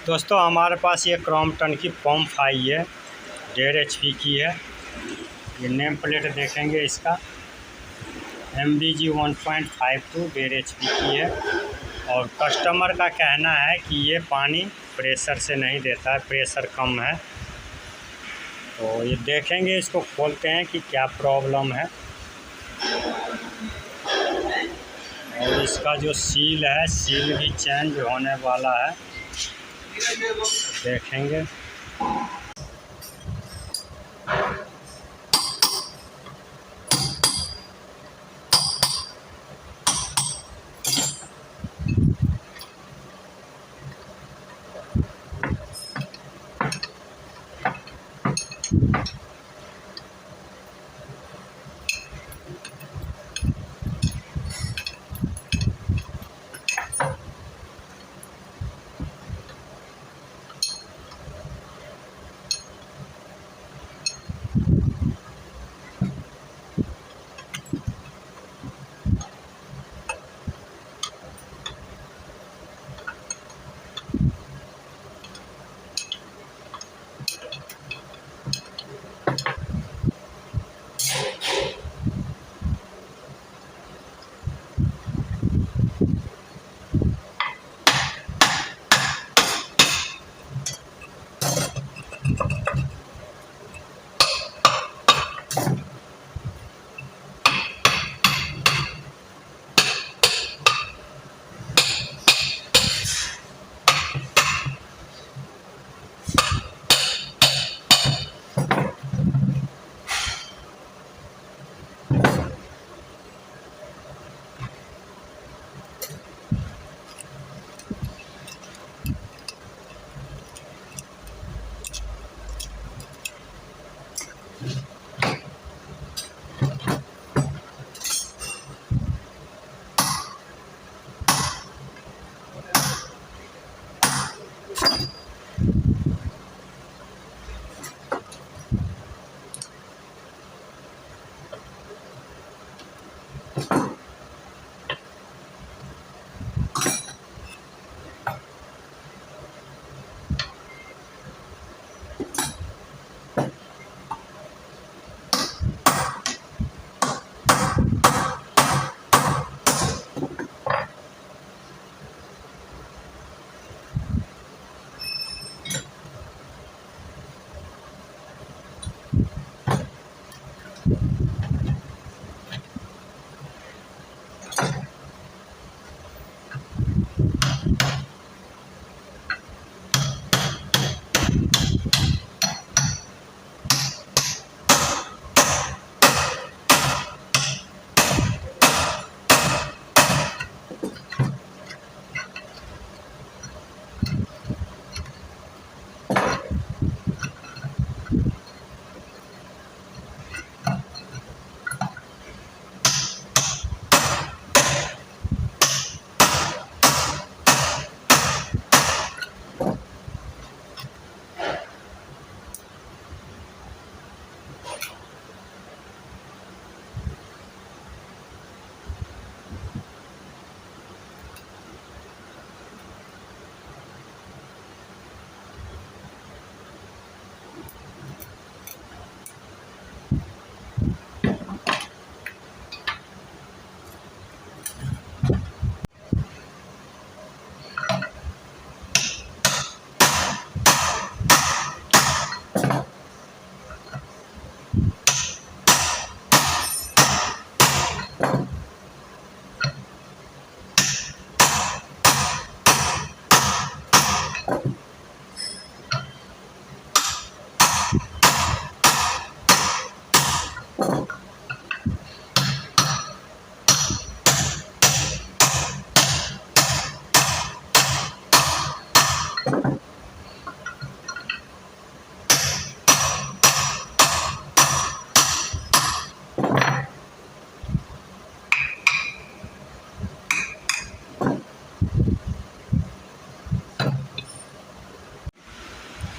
दोस्तों हमारे पास ये क्रॉम्पटन की पंप आई है, 1.5 HP की है। ये नेम प्लेट देखेंगे इसका MBG 1.52 1.5 HP की है। और कस्टमर का कहना है कि ये पानी प्रेशर से नहीं देता है, प्रेशर कम है। तो ये देखेंगे, इसको खोलते हैं कि क्या प्रॉब्लम है। और इसका जो सील है, सील भी चेंज होने वाला है, देखेंगे।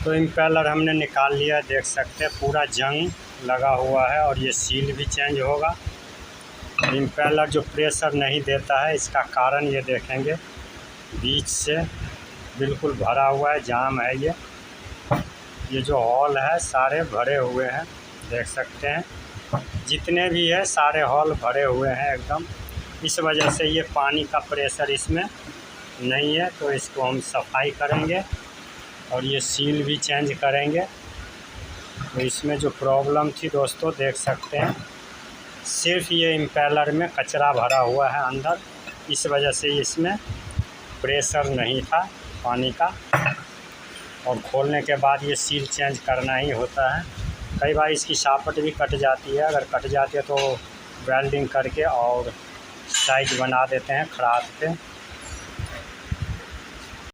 तो इम्पेलर हमने निकाल लिया, देख सकते हैं पूरा जंग लगा हुआ है और ये सील भी चेंज होगा। इम्पेलर जो प्रेशर नहीं देता है, इसका कारण ये देखेंगे, बीच से बिल्कुल भरा हुआ है, जाम है ये जो हॉल है सारे भरे हुए हैं, देख सकते हैं जितने भी है सारे हॉल भरे हुए हैं एकदम। इस वजह से ये पानी का प्रेशर इसमें नहीं है, तो इसको हम सफाई करेंगे और ये सील भी चेंज करेंगे। तो इसमें जो प्रॉब्लम थी दोस्तों देख सकते हैं, सिर्फ ये इम्पेलर में कचरा भरा हुआ है अंदर, इस वजह से इसमें प्रेशर नहीं था पानी का। और खोलने के बाद ये सील चेंज करना ही होता है। कई बार इसकी शाफ्ट भी कट जाती है, अगर कट जाती है तो वेल्डिंग करके और साइज बना देते हैं खराद पे।